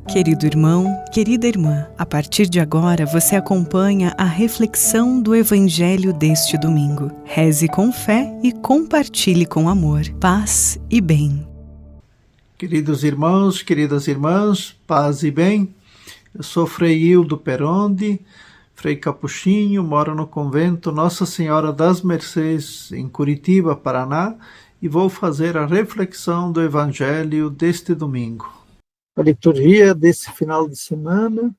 Querido irmão, querida irmã, a partir de agora você acompanha a reflexão do Evangelho deste domingo. Reze com fé e compartilhe com amor, paz e bem. Queridos irmãos, queridas irmãs, paz e bem. Eu sou Frei Hildo Perondi, Frei Capuchinho, moro no convento Nossa Senhora das Mercês, em Curitiba, Paraná, e vou fazer a reflexão do Evangelho deste domingo. A liturgia desse final de semana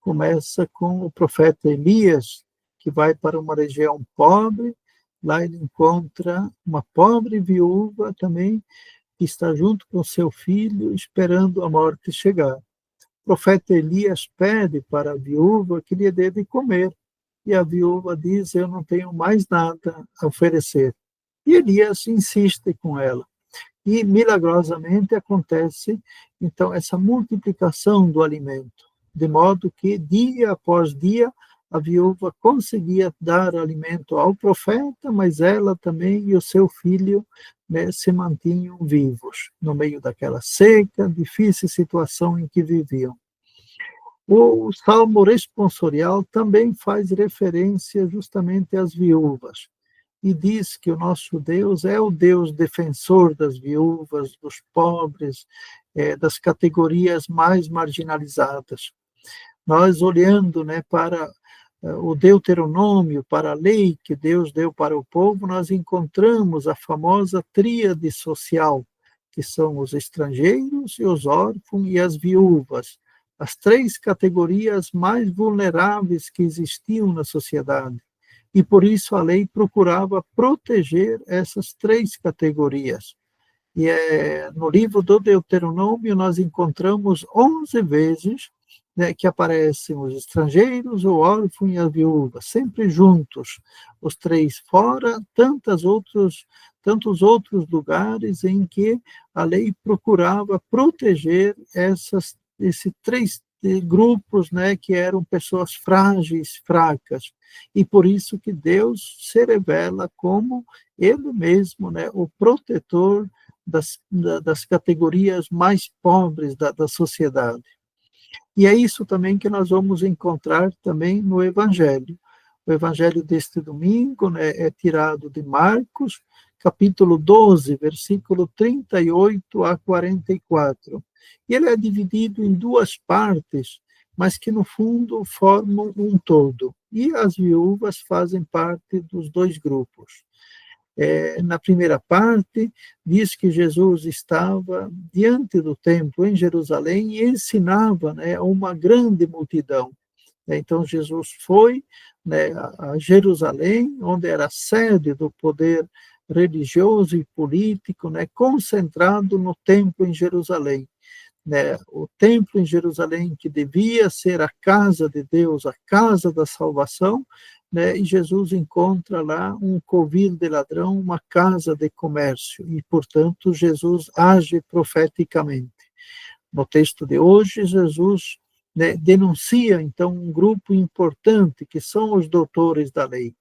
começa com o profeta Elias, que vai para uma região pobre. Lá ele encontra uma pobre viúva também, que está junto com seu filho, esperando a morte chegar. O profeta Elias pede para a viúva que lhe dê de comer, e a viúva diz: eu não tenho mais nada a oferecer. E Elias insiste com ela. E, milagrosamente, acontece, então, essa multiplicação do alimento, de modo que, dia após dia, a viúva conseguia dar alimento ao profeta, mas ela também e o seu filho, né, se mantinham vivos, no meio daquela seca, difícil situação em que viviam. O Salmo responsorial também faz referência justamente às viúvas, e diz que o nosso Deus é o Deus defensor das viúvas, dos pobres, das categorias mais marginalizadas. Nós, olhando, né, para o Deuteronômio, para a lei que Deus deu para o povo, nós encontramos a famosa tríade social, que são os estrangeiros, e os órfãos e as viúvas, as três categorias mais vulneráveis que existiam na sociedade. E por isso a lei procurava proteger essas três categorias. E no livro do Deuteronômio nós encontramos 11 vezes, né, que aparecem os estrangeiros, o órfão e a viúva, sempre juntos, os três, fora tantos outros lugares em que a lei procurava proteger esses três grupos, né, que eram pessoas frágeis, fracas, e por isso que Deus se revela como Ele mesmo, né, o protetor das categorias mais pobres da sociedade. E é isso também que nós vamos encontrar também no Evangelho. O Evangelho deste domingo, né, é tirado de Marcos, capítulo 12, versículo 38 a 44. E ele é dividido em duas partes, mas que no fundo formam um todo. E as viúvas fazem parte dos dois grupos. Na primeira parte, diz que Jesus estava diante do templo em Jerusalém e ensinava, né, uma grande multidão. Então Jesus foi, né, a Jerusalém, onde era a sede do poder religioso e político, né, concentrado no templo em Jerusalém. Né, o templo em Jerusalém, que devia ser a casa de Deus, a casa da salvação, né, e Jesus encontra lá um covil de ladrão, uma casa de comércio, e, portanto, Jesus age profeticamente. No texto de hoje, Jesus, né, denuncia, então, um grupo importante, que são os doutores da lei.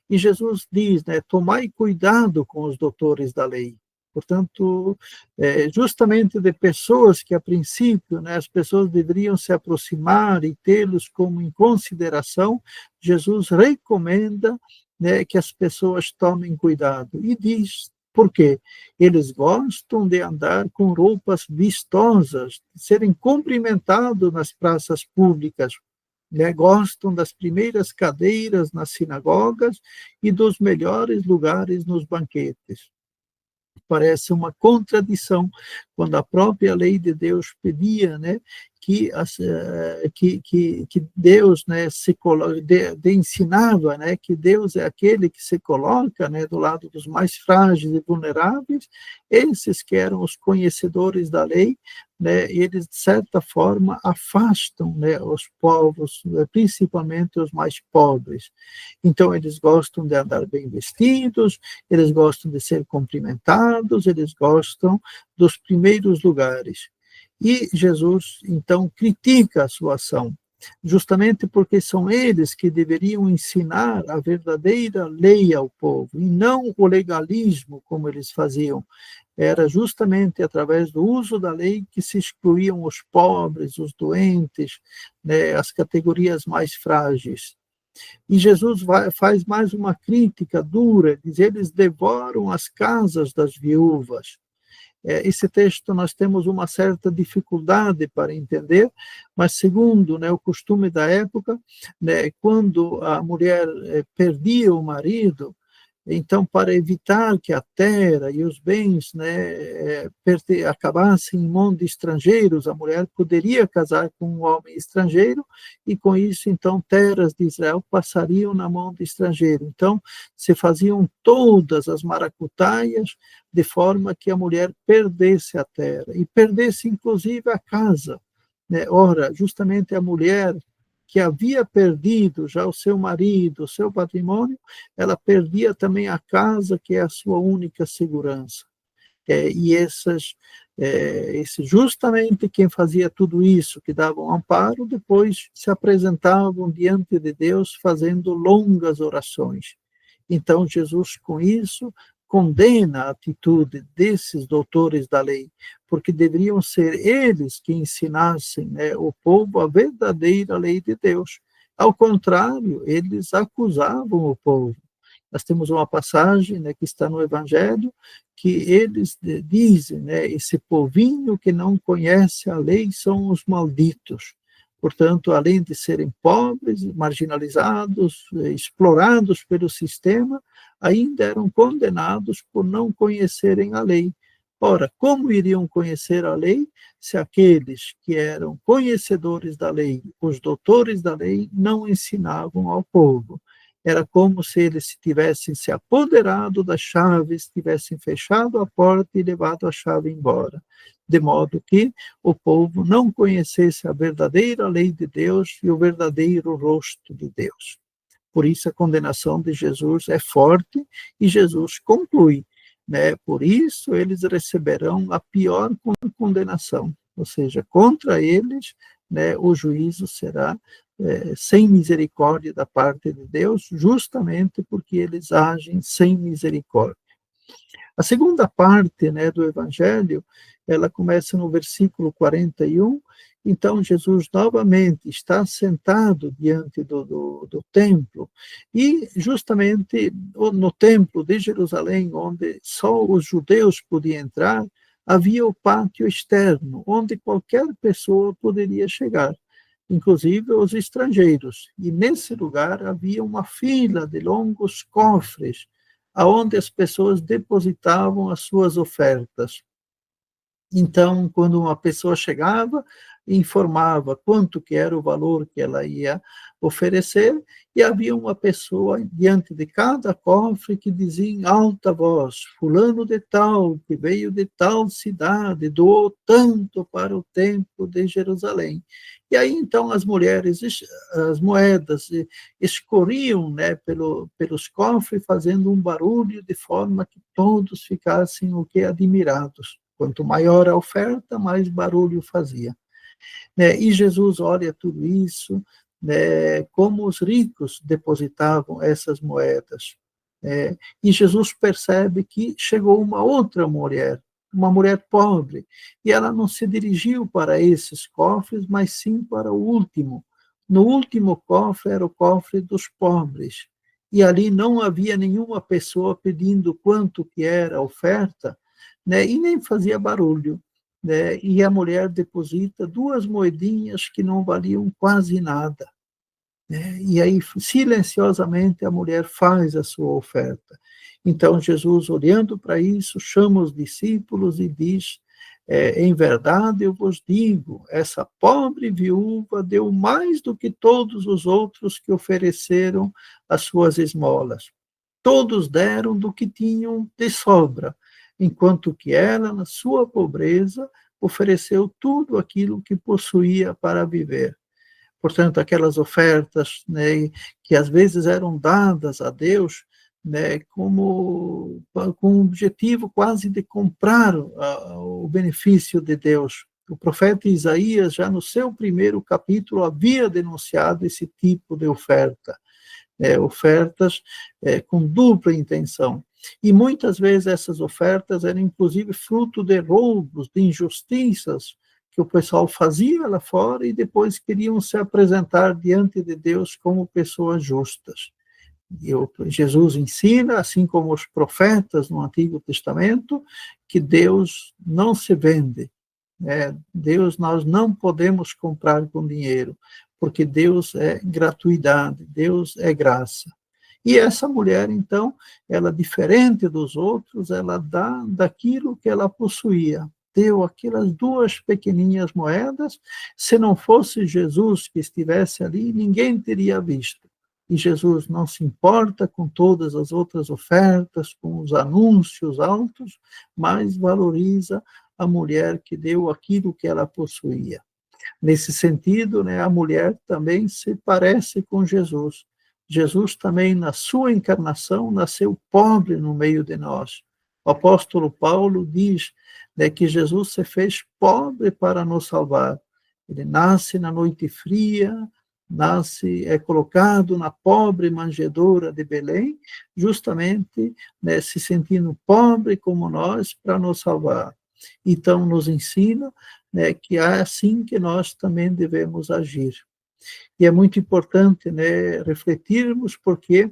E Jesus diz, né, tomai cuidado com os doutores da lei. Portanto, justamente de pessoas que, a princípio, né, as pessoas deveriam se aproximar e tê-los como em consideração, Jesus recomenda, né, que as pessoas tomem cuidado. E diz por quê? Eles gostam de andar com roupas vistosas, de serem cumprimentados nas praças públicas, né, gostam das primeiras cadeiras nas sinagogas e dos melhores lugares nos banquetes. Parece uma contradição quando a própria lei de Deus pedia, né, que Deus, né, ensinava, né, que Deus é aquele que se coloca, né, do lado dos mais frágeis e vulneráveis. Esses que eram os conhecedores da lei, né, eles de certa forma afastam, né, os povos, principalmente os mais pobres. Então eles gostam de andar bem vestidos, eles gostam de ser cumprimentados, eles gostam dos primeiros lugares. E Jesus, então, critica a sua ação, justamente porque são eles que deveriam ensinar a verdadeira lei ao povo, e não o legalismo, como eles faziam. era justamente através do uso da lei que se excluíam os pobres, os doentes, né, as categorias mais frágeis. E Jesus faz mais uma crítica dura, diz: eles devoram as casas das viúvas. Esse texto nós temos uma certa dificuldade para entender, mas segundo, né, o costume da época, né, quando a mulher perdia o marido, então, para evitar que a terra e os bens, né, acabassem em mão de estrangeiros, a mulher poderia casar com um homem estrangeiro e, com isso, então, terras de Israel passariam na mão de estrangeiro. Então, se faziam todas as maracutaias de forma que a mulher perdesse a terra e perdesse, inclusive, a casa, né? Ora, justamente a mulher que havia perdido já o seu marido, o seu patrimônio, ela perdia também a casa, que é a sua única segurança. E justamente quem fazia tudo isso, que dava um amparo, depois se apresentavam diante de Deus fazendo longas orações. Então, Jesus, com isso, condena a atitude desses doutores da lei, porque deveriam ser eles que ensinassem, né, o povo a verdadeira lei de Deus. Ao contrário, eles acusavam o povo. Nós temos uma passagem, né, que está no Evangelho, que eles dizem, né, esse povinho que não conhece a lei são os malditos. Portanto, além de serem pobres, marginalizados, explorados pelo sistema, ainda eram condenados por não conhecerem a lei. Ora, como iriam conhecer a lei se aqueles que eram conhecedores da lei, os doutores da lei, não ensinavam ao povo? Era como se eles tivessem se apoderado das chaves, tivessem fechado a porta e levado a chave embora, de modo que o povo não conhecesse a verdadeira lei de Deus e o verdadeiro rosto de Deus. Por isso a condenação de Jesus é forte e Jesus conclui, né? Por isso eles receberão a pior condenação, ou seja, contra eles, né, o juízo será sem misericórdia da parte de Deus, justamente porque eles agem sem misericórdia. A segunda parte, né, do Evangelho, ela começa no versículo 41. Então, Jesus novamente está sentado diante do templo, e justamente no templo de Jerusalém, onde só os judeus podiam entrar, havia o pátio externo, onde qualquer pessoa poderia chegar, inclusive os estrangeiros. E nesse lugar havia uma fila de longos cofres, aonde as pessoas depositavam as suas ofertas. Então, quando uma pessoa chegava, informava quanto que era o valor que ela ia oferecer, e havia uma pessoa diante de cada cofre que dizia em alta voz: fulano de tal, que veio de tal cidade, doou tanto para o templo de Jerusalém. E aí, então, as mulheres, as moedas escorriam, né, pelos cofres, fazendo um barulho de forma que todos ficassem o que admirados. Quanto maior a oferta, mais barulho fazia. Né? E Jesus olha tudo isso, né, como os ricos depositavam essas moedas. E Jesus percebe que chegou uma outra mulher, uma mulher pobre, e ela não se dirigiu para esses cofres, mas sim para o último. No último cofre era o cofre dos pobres, e ali não havia nenhuma pessoa pedindo quanto que era a oferta, né, e nem fazia barulho. Né, e a mulher deposita 2 moedinhas que não valiam quase nada. Né, e aí, silenciosamente, a mulher faz a sua oferta. Então, Jesus, olhando para isso, chama os discípulos e diz: em verdade eu vos digo, essa pobre viúva deu mais do que todos os outros que ofereceram as suas esmolas. Todos deram do que tinham de sobra, enquanto que ela, na sua pobreza, ofereceu tudo aquilo que possuía para viver. Portanto, aquelas ofertas, né, que às vezes eram dadas a Deus, né, com o objetivo quase de comprar o benefício de Deus. O profeta Isaías, já no seu primeiro capítulo, havia denunciado esse tipo de oferta. Ofertas com dupla intenção. E muitas vezes essas ofertas eram inclusive fruto de roubos, de injustiças que o pessoal fazia lá fora e depois queriam se apresentar diante de Deus como pessoas justas. Jesus ensina, assim como os profetas no Antigo Testamento, que Deus não se vende. Deus nós não podemos comprar com dinheiro, porque Deus é gratuidade, Deus é graça. E essa mulher, então, ela, diferente dos outros, ela dá daquilo que ela possuía. Deu aquelas 2 pequenininhas moedas. Se não fosse Jesus que estivesse ali, ninguém teria visto. E Jesus não se importa com todas as outras ofertas, com os anúncios altos, mas valoriza a mulher que deu aquilo que ela possuía. Nesse sentido, a mulher também se parece com Jesus. Jesus também, na sua encarnação, nasceu pobre no meio de nós. O apóstolo Paulo diz que Jesus se fez pobre para nos salvar. Ele nasce na noite fria, é colocado na pobre manjedoura de Belém, justamente se sentindo pobre como nós, para nos salvar. Então, nos ensina que é assim que nós também devemos agir. E é muito importante refletirmos, porque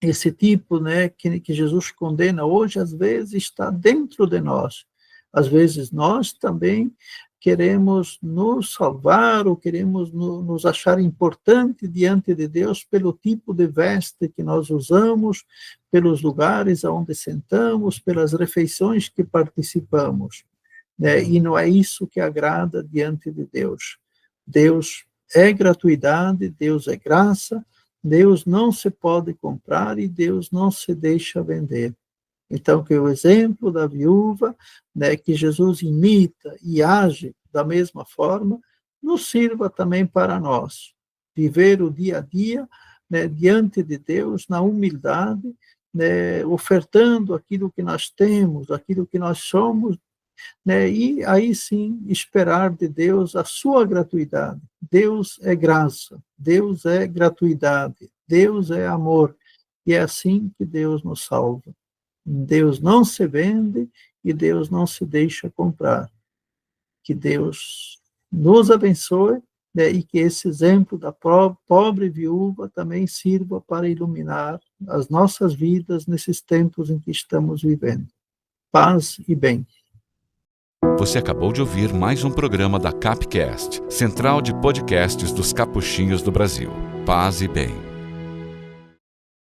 esse tipo que Jesus condena hoje, às vezes está dentro de nós. Às vezes nós também queremos nos salvar ou queremos nos achar importante diante de Deus pelo tipo de veste que nós usamos, pelos lugares onde sentamos, pelas refeições que participamos. E não é isso que agrada diante de Deus. Deus é gratuidade, Deus é graça, Deus não se pode comprar e Deus não se deixa vender. Então, que o exemplo da viúva, que Jesus imita e age da mesma forma, nos sirva também para nós. Viver o dia a dia, diante de Deus, na humildade, ofertando aquilo que nós temos, aquilo que nós somos, e aí sim esperar de Deus a sua gratuidade. Deus é graça, Deus é gratuidade, Deus é amor, e é assim que Deus nos salva. Deus não se vende e Deus não se deixa comprar. Que Deus nos abençoe, e que esse exemplo da pobre viúva também sirva para iluminar as nossas vidas nesses tempos em que estamos vivendo. Paz e bem. Você acabou de ouvir mais um programa da Capcast, Central de Podcasts dos Capuchinhos do Brasil. Paz e bem.